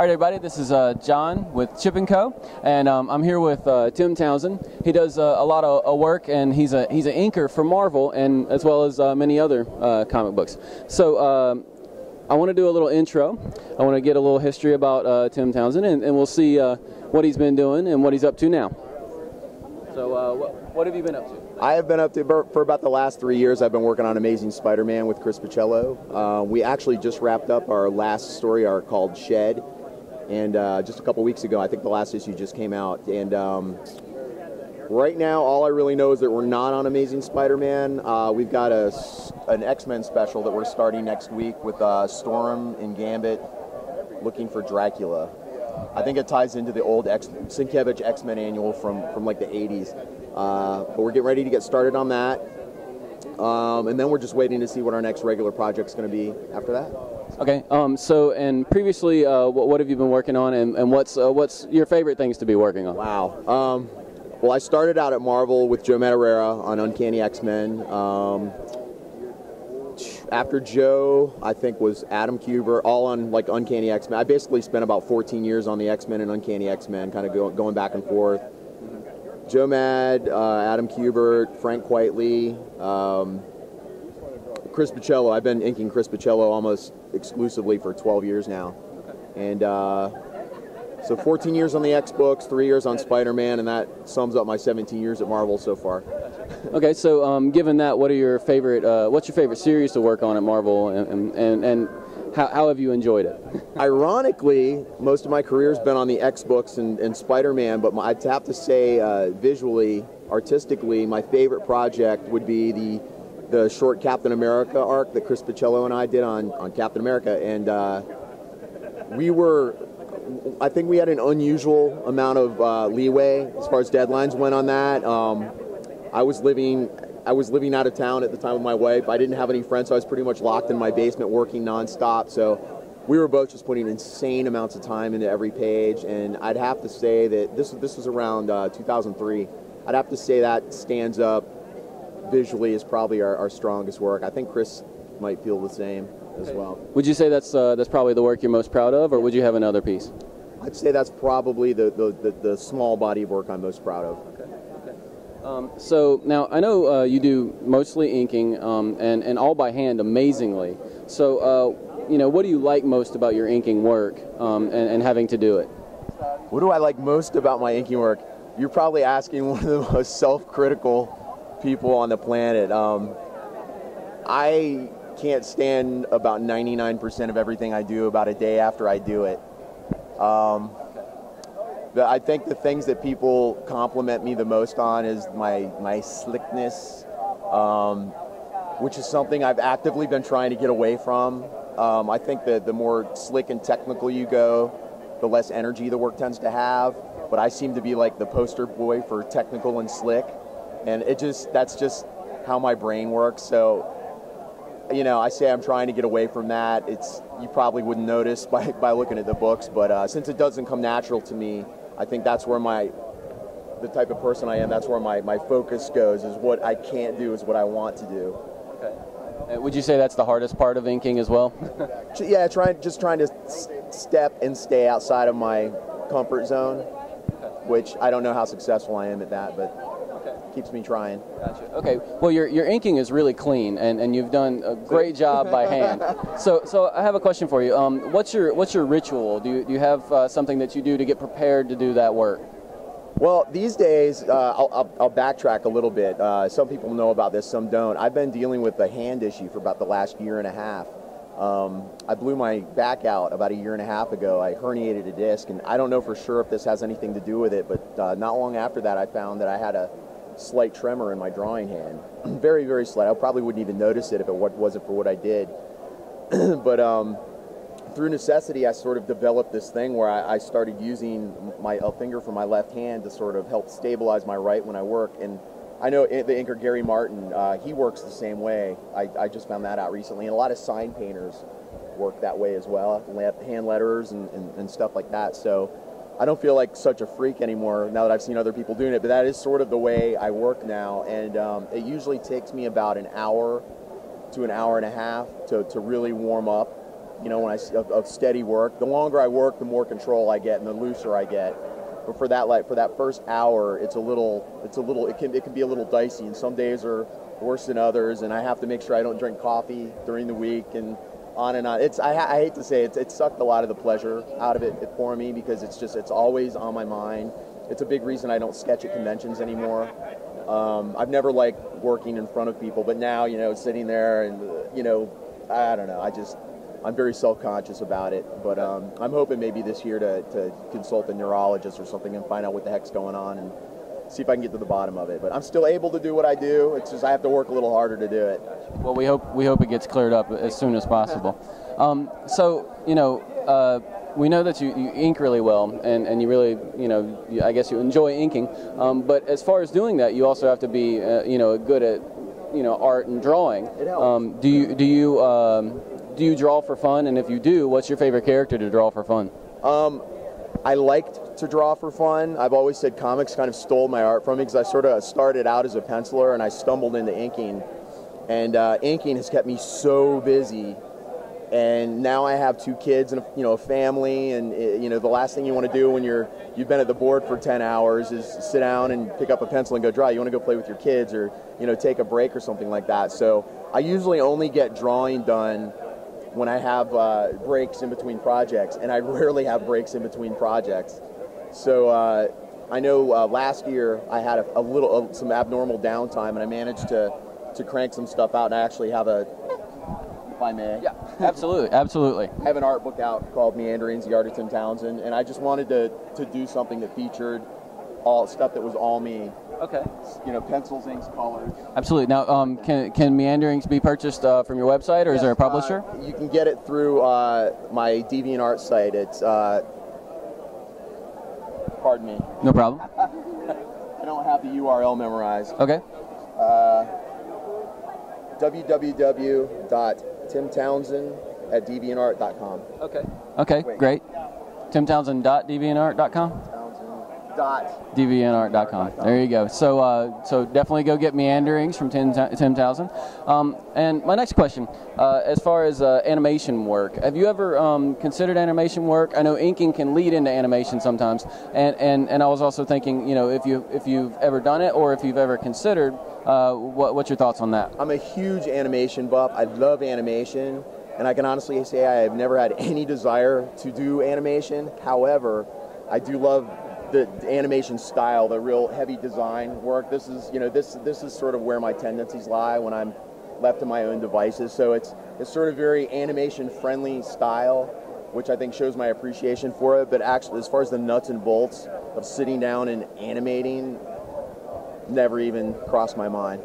All right, everybody, this is John with Chip & Co., and I'm here with Tim Townsend. He does a lot of work, and he's an inker for Marvel, and as well as many other comic books. So I want to do a little intro. I want to get a little history about Tim Townsend, and we'll see what he's been doing and what he's up to now. So what have you been up to? I have been up to, for about the last 3 years, I've been working on Amazing Spider-Man with Chris Picciello. We actually just wrapped up our last story arc called Shed, and just a couple weeks ago, I think the last issue just came out. And right now, all I really know is that we're not on Amazing Spider-Man. We've got an X-Men special that we're starting next week with Storm and Gambit looking for Dracula. I think it ties into the old Sienkiewicz X-Men annual from like the 80s. But we're getting ready to get started on that. And then we're just waiting to see what our next regular project's going to be after that. Okay. So, and previously, what have you been working on, and what's your favorite things to be working on? Wow. Well, I started out at Marvel with Joe Madureira on Uncanny X-Men. After Joe, I think was Adam Kubert, all on like Uncanny X-Men. I basically spent about 14 years on the X-Men and Uncanny X-Men, kind of going back and forth. Joe Mad, Adam Kubert, Frank Quitely, Chris Picciello. I've been inking Chris Picciello almost exclusively for 12 years now. And so 14 years on the X-Books, 3 years on Spider-Man, and that sums up my 17 years at Marvel so far. Okay, so given that, what's your favorite series to work on at Marvel, and how have you enjoyed it? Ironically, most of my career's been on the X-Books and Spider-Man, but I'd have to say visually, artistically, my favorite project would be the short Captain America arc that Chris Picciello and I did on Captain America, and I think we had an unusual amount of leeway as far as deadlines went on that. I was living out of town at the time with my wife. I didn't have any friends, so I was pretty much locked in my basement working nonstop. So we were both just putting insane amounts of time into every page. And I'd have to say that this was around 2003. I'd have to say that stands up visually as probably our strongest work. I think Chris might feel the same as well. Would you say that's probably the work you're most proud of, or would you have another piece? I'd say that's probably the small body of work I'm most proud of. Okay. So now I know you do mostly inking and all by hand amazingly. So what do you like most about your inking work and having to do it? What do I like most about my inking work? You're probably asking one of the most self-critical people on the planet. I can't stand about 99% of everything I do about a day after I do it. I think the things that people compliment me the most on is my slickness, which is something I've actively been trying to get away from. I think that the more slick and technical you go, the less energy the work tends to have. But I seem to be like the poster boy for technical and slick, and that's just how my brain works. So, I say I'm trying to get away from that. You probably wouldn't notice by looking at the books, but since it doesn't come natural to me, I think that's where the type of person I am, that's where my focus goes, is what I can't do is what I want to do. Okay. Would you say that's the hardest part of inking as well? Yeah, trying to step and stay outside of my comfort zone, which I don't know how successful I am at that, but keeps me trying. Gotcha. Okay. Well, your inking is really clean, and you've done a great job by hand. So I have a question for you. What's your ritual? Do you have something that you do to get prepared to do that work? Well, these days, I'll backtrack a little bit. Some people know about this, some don't. I've been dealing with a hand issue for about the last year and a half. I blew my back out about a year and a half ago. I herniated a disc, and I don't know for sure if this has anything to do with it, but not long after that, I found that I had a slight tremor in my drawing hand. Very, very slight. I probably wouldn't even notice it if it wasn't for what I did. But through necessity, I sort of developed this thing where I started using a finger from my left hand to sort of help stabilize my right when I work. And I know the inker Gary Martin, he works the same way. I just found that out recently. And a lot of sign painters work that way as well, hand letterers and stuff like that. So I don't feel like such a freak anymore now that I've seen other people doing it, but that is sort of the way I work now, and it usually takes me about an hour to an hour and a half to really warm up You know, of steady work. The longer I work, the more control I get, and the looser I get. But for that first hour, it can be a little dicey, and some days are worse than others. And I have to make sure I don't drink coffee during the week, and on and on. I hate to say it sucked a lot of the pleasure out of it for me, because it's always on my mind. It's a big reason I don't sketch at conventions anymore. I've never liked working in front of people, but now, you know, sitting there and, you know, I don't know. I'm very self-conscious about it, but I'm hoping maybe this year to consult a neurologist or something and find out what the heck's going on and see if I can get to the bottom of it. But I'm still able to do what I do. It's just I have to work a little harder to do it. Well, we hope it gets cleared up as soon as possible. So, you know, we know that you ink really well, and you really, you know, I guess you enjoy inking. But as far as doing that, you also have to be, you know, good at, you know, art and drawing. It helps. Do you draw for fun? And if you do, what's your favorite character to draw for fun? I liked to draw for fun. I've always said comics kind of stole my art from me, because I sort of started out as a penciler and I stumbled into inking. And inking has kept me so busy. And now I have 2 kids and a family, and you know, the last thing you want to do when you've been at the board for 10 hours is sit down and pick up a pencil and go draw. You want to go play with your kids, or, you know, take a break or something like that. So I usually only get drawing done when I have breaks in between projects, and I rarely have breaks in between projects. So I know last year I had some abnormal downtime, and I managed to crank some stuff out, and I actually have if I may. Yeah, absolutely, absolutely. I have an art book out called Meanderings, the Art of Tim Townsend, and I just wanted to do something that featured all stuff that was all me. Okay. You know, pencils, inks, colors. Absolutely. Now, can Meanderings be purchased from your website, or is there a publisher? You can get it through my DeviantArt site. It's, pardon me. No problem. I don't have the URL memorized. Okay. www.timtownsend@deviantart.com. Okay. Okay, great. TimTownsend.deviantart.com? DeviantArt.com. There you go. So definitely go get Meanderings from Tim Townsend. And my next question, as far as animation work, have you ever considered animation work? I know inking can lead into animation sometimes, and I was also thinking, you know, if you've ever done it, or if you've ever considered, what's your thoughts on that? I'm a huge animation buff. I love animation, and I can honestly say I have never had any desire to do animation. However, I do love the animation style, the real heavy design work. This is, you know, this is sort of where my tendencies lie when I'm left to my own devices. So it's sort of very animation friendly style, which I think shows my appreciation for it. But actually, as far as the nuts and bolts of sitting down and animating, never even crossed my mind.